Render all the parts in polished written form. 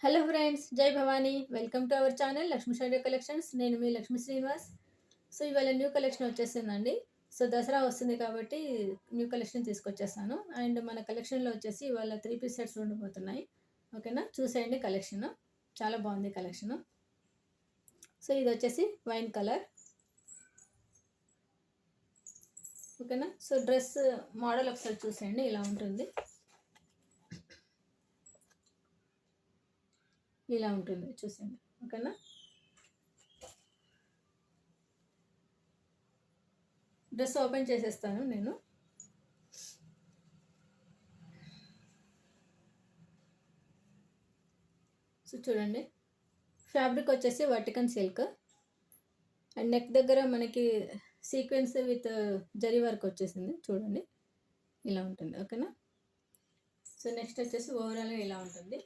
Hello friends, జై Bhavani. Welcome to our channel Lakshmi studio collections. నేను మీ Lakshmi Srinivas. So ఇవాళ న్యూ కలెక్షన్ వచ్చేసిందండి. సో దసరా వస్తుంది కాబట్టి న్యూ కలెక్షన్ తీసుకొచ్చేసాను. అండ్ మన కలెక్షన్లో వచ్చేసి ఇవాళ 3 పీస్ సెట్స్ ఉండబోతున్నాయి. ఓకేనా, చూసేయండి కలెక్షన్. చాలా బాగుంది కలెక్షన్. సో ఇది వచ్చేసి వైన్ కలర్. ఓకేనా, సో డ్రెస్ మోడల్ ఒకసారి చూసేయండి, ఇలా ఉంటుంది. ఇలా ఉంటుంది చూసేయండి. ఓకేనా, డ్రెస్ ఓపెన్ చేసేస్తాను నేను. సో చూడండి, ఫ్యాబ్రిక్ వచ్చేసి వర్టికన్ సిల్క్ అండ్ నెక్ దగ్గర మనకి సీక్వెన్స్ విత్ జరీ వర్క్ వచ్చేసింది చూడండి, ఇలా ఉంటుంది. ఓకేనా, సో నెక్స్ట్ వచ్చేసి ఓవరాల్గా ఇలా ఉంటుంది.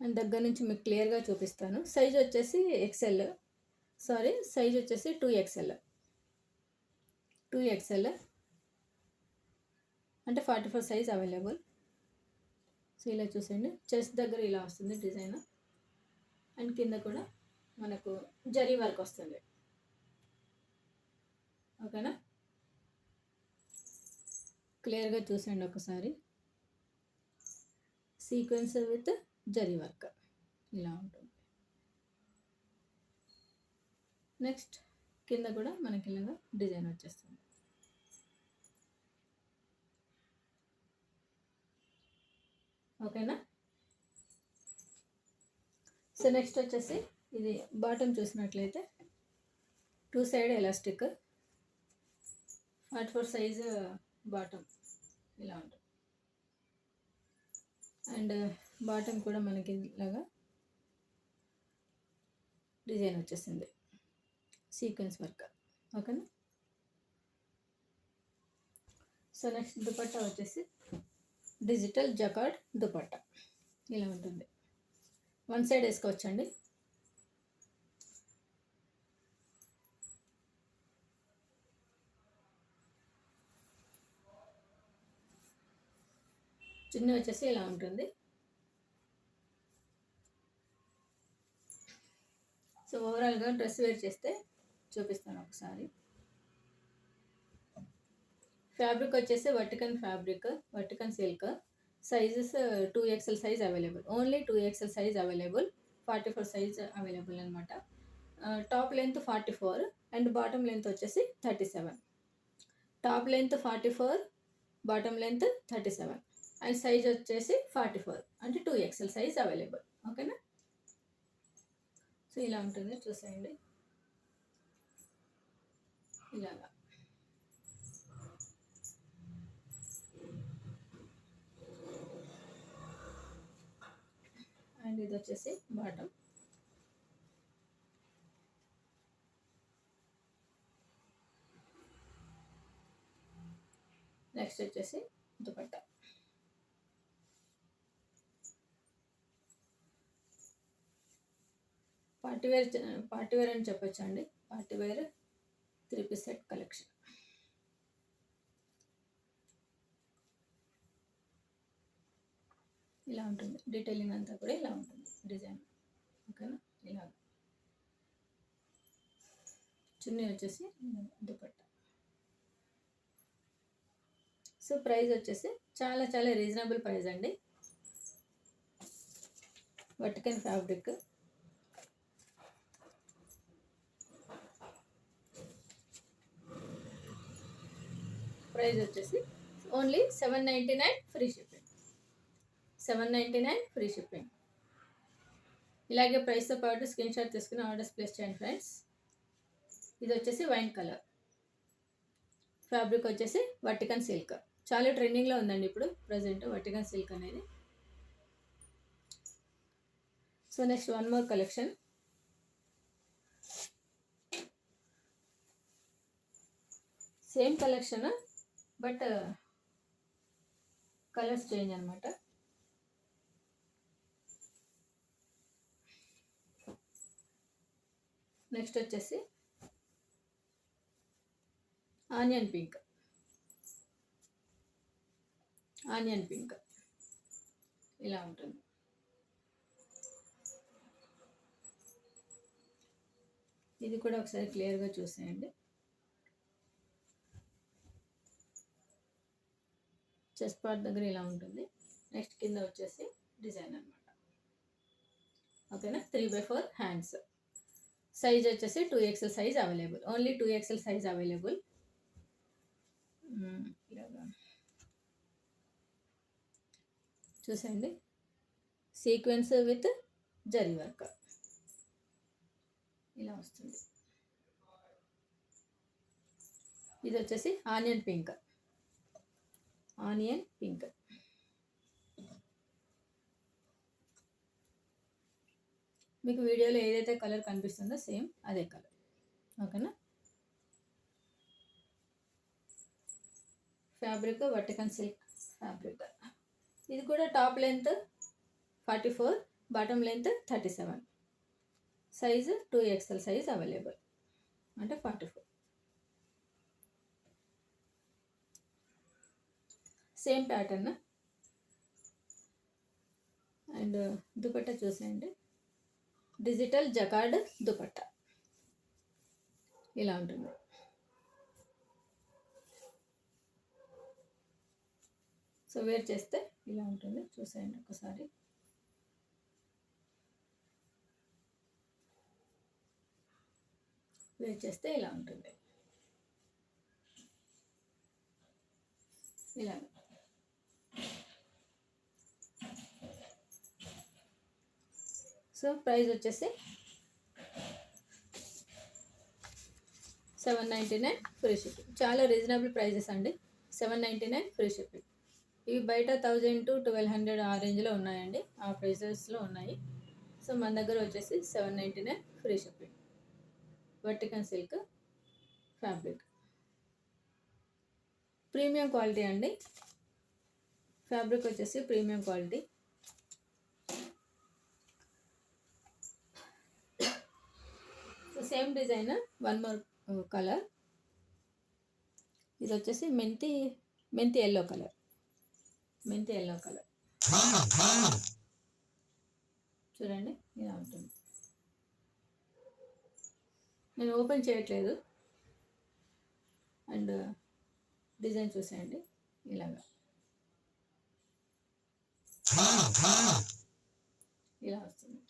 అండ్ దగ్గర నుంచి మీకు క్లియర్గా చూపిస్తాను. సైజ్ వచ్చేసి ఎక్సెల్, సైజ్ వచ్చేసి 2XL. 2XL అంటే 44 సైజ్ అవైలబుల్. సో ఇలా చూసేయండి, చెస్ట్ దగ్గర ఇలా వస్తుంది డిజైన్. అండ్ కింద కూడా మనకు జరీ వర్క్ వస్తుంది. ఓకేనా, క్లియర్గా చూసేయండి ఒకసారి. సీక్వెన్స్ విత్ జరీ వర్క్ ఇలా ఉంటుంది. నెక్స్ట్ కింద కూడా మనకి ఇలాగా డిజైన్ వచ్చేస్తుంది. ఓకేనా, సో నెక్స్ట్ వచ్చేసి ఇది బాటమ్ చూసినట్లయితే 2 సైడ్ ఎలాస్టిక్ 44 సైజు బాటమ్ ఇలా ఉంటుంది. అండ్ బాటమ్ కూడా మనకి ఇలాగా డిజైన్ వచ్చేసింది, సీక్వెన్స్ వర్క్. ఓకేనా, సో నెక్స్ట్ దుపట్టా వచ్చేసి డిజిటల్ జకార్డ్ దుపట్టా ఇలా ఉంటుంది. 1 సైడ్ వేసుకోవచ్చండి. చున్నీ వచ్చేసి ఇలా ఉంటుంది. సో ఓవరాల్గా డ్రెస్ వేర్ చేస్తే చూపిస్తాను ఒకసారి. ఫ్యాబ్రిక్ వచ్చేసి వర్టికన్ silk. Sizes 2XL size available, only 2XL size available. 44 size available అనమాట. Top length 44 and bottom length వచ్చేసి 37. Top length 44, bottom length 37 and size వచ్చేసి 44 అంటే 2XL సైజ్ అవైలబుల్. ఓకేనా, సో ఇలా ఉంటుంది చూసేయండి ఇలాగా. అండ్ ఇది వచ్చేసి బాటమ్. నెక్స్ట్ వచ్చేసి దుపట్టా. పార్టీవేర్ అని చెప్పొచ్చు అండి. Partywear 3 piece set collection. ఇలా ఉంటుంది, డీటెయిలింగ్ అంతా కూడా ఇలా ఉంటుంది డిజైన్. ఓకేనా, ఇలా చున్నీ వచ్చేసి దుపట్టా. సో ప్రైస్ వచ్చేసి చాలా చాలా రీజనబుల్ ప్రైస్ అండి. వర్టికన్ ఫ్యాబ్రిక్. ప్రైస్ వచ్చేసి only 799 free shipping. 799 free shipping. ఇలాగే ప్రైస్తో పాటు స్క్రీన్ షాట్ తీసుకుని ఆర్డర్స్ ప్లేస్ చేయండి ఫ్రెండ్స్. ఇది వచ్చేసి వైన్ కలర్. ఫ్యాబ్రిక్ వచ్చేసి వర్టికన్ సిల్క్. చాలా ట్రెండింగ్లో ఉందండి ఇప్పుడు ప్రజెంట్ వర్టికన్ సిల్క్ అనేది. So next one more collection. Same collection but colours change అనమాట. నెక్స్ట్ వచ్చేసి ఆనియన్ పింక్. ఆనియన్ పింక్ ఇలా ఉంటుంది. ఇది కూడా ఒకసారి క్లియర్గా చూసేయండి. చెస్ట్ పార్ట్ దగ్గర ఇలా ఉంటుంది. నెక్స్ట్ కింద వచ్చేసి డిజైన్ అనమాట. ఓకేనా. 3/4 హ్యాండ్స్. సైజ్ వచ్చేసి 2XL size available. Only 2XL size available. చూసండి, సీక్వెన్స్ విత్ జరీ వర్క్ ఇలా వస్తుంది. ఇది వచ్చేసి ఆనియన్ పింక్. ఆనియన్ పింక్ మీకు వీడియోలో ఏదైతే కలర్ కనిపిస్తుందో సేమ్ అదే కలర్. ఓకేనా. ఫ్యాబ్రిక్ వర్టికన్ సిల్క్ ఫ్యాబ్రిక్. ఇది కూడా top length 44, bottom length 37. Size 2XL size available, అంటే 44. Same pattern. అండ్ దుపట్టా చూసేయండి, డిజిటల్ జకార్డ్ దుపట్టా ఇలా ఉంటుంది. సో వేర్ చేస్తే ఇలా ఉంటుంది. చూసేయండి ఒకసారి. వేర్ చేస్తే ఇలా ఉంటుంది. ఇలా సో ప్రైస్ వచ్చేసి 799 ఫ్రీ షిప్పింగ్. చాలా రీజనబుల్ ప్రైజెస్ అండి. 799 ఫ్రీ షిప్పింగ్. ఇవి బయట 1000 to 1200 ఆ రేంజ్లో ఉన్నాయండి, ఆ ప్రైజెస్లో ఉన్నాయి. సో మన దగ్గర వచ్చేసి 799 ఫ్రీ షిప్పింగ్. వర్టికన్ సిల్క్ ఫ్యాబ్రిక్, ప్రీమియం క్వాలిటీ అండి. ఫ్యాబ్రిక్ వచ్చేసి premium quality. So same design, one more colour. ఇది వచ్చేసి మెంతి ఎల్లో కలర్. మెంతి ఎల్లో కలర్ చూడండి ఇలా ఉంటుంది. నేను ఓపెన్ చేయట్లేదు. అండ్ డిజైన్ చూసేయండి ఇలాగా, ఇలా వస్తుంది.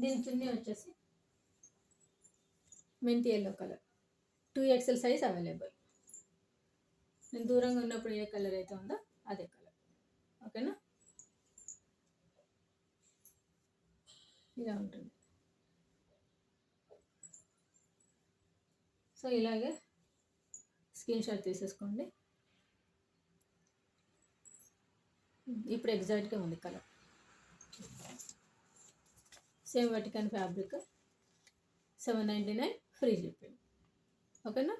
దీని చున్నీ వచ్చేసి మెంతి yellow colour. 2XL size available. నేను దూరంగా ఉన్నప్పుడు ఏ కలర్ అయితే ఉందో అదే కలర్. ఓకేనా. ఇలా ఉంటుంది. సో ఇలాగే స్క్రీన్ షాట్ తీసేసుకోండి. ఇప్పుడు ఎగ్జాక్ట్గా ఉంది కలర్. సేమ్ వర్టికన్ ఫ్యాబ్రిక్, 799 ఫ్రీ షిప్పింగ్. ఓకేనా.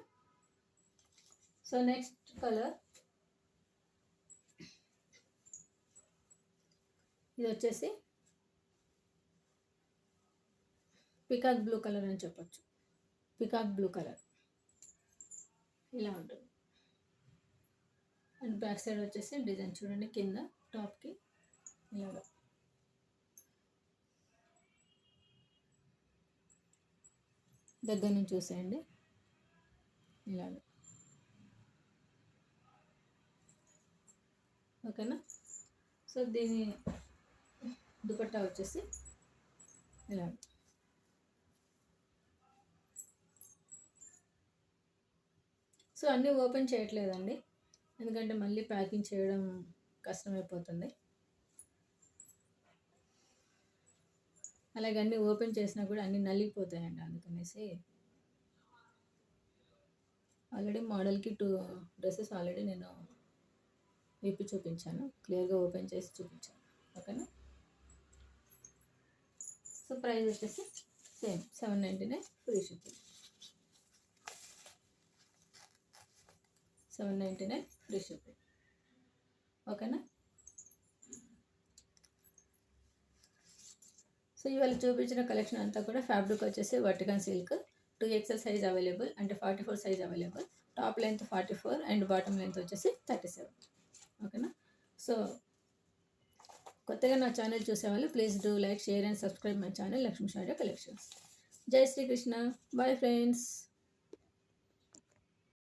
సో నెక్స్ట్ కలర్ ఇది వచ్చేసి పికాక్ బ్లూ కలర్ అని చెప్పొచ్చు. పికాక్ బ్లూ కలర్ ఇలా ఉంటుంది. అండ్ బ్యాక్ సైడ్ వచ్చేసి డిజైన్ చూడండి, కింద టాప్కి ఇలాగా. దగ్గర నుంచి చూసేయండి ఇలాగ. ఓకేనా. సో దీని దుపట్టా వచ్చేసి ఇలా. సో అన్నీ ఓపెన్ చేయట్లేదండి, ఎందుకంటే మళ్ళీ ప్యాకింగ్ చేయడం కష్టమైపోతుంది. అలాగే అన్నీ ఓపెన్ చేసినా కూడా అన్నీ నలిగిపోతాయండి. అందుకనేసి ఆల్రెడీ మోడల్కి 2 డ్రెస్సెస్ ఆల్రెడీ నేను విప్పి చూపించాను, క్లియర్గా ఓపెన్ చేసి చూపించాను. ఓకేనా. సో ప్రైస్ వచ్చేసి same 799 free shipping. 799 free shipping. ఓకేనా. సో ఇవాళ చూపించిన కలెక్షన్ అంతా కూడా ఫ్యాబ్రిక్ వచ్చేసి వర్టికన్ సిల్క్, 2XL సైజ్ అవైలబుల్, అంటే 44 size available. Top length 44 and bottom length వచ్చేసి 37. ఓకేనా. సో కొత్తగా నా ఛానల్ చూసేవాళ్ళు please do like, share and subscribe my channel Lakshmi sari collections. జై శ్రీకృష్ణ. Bye friends.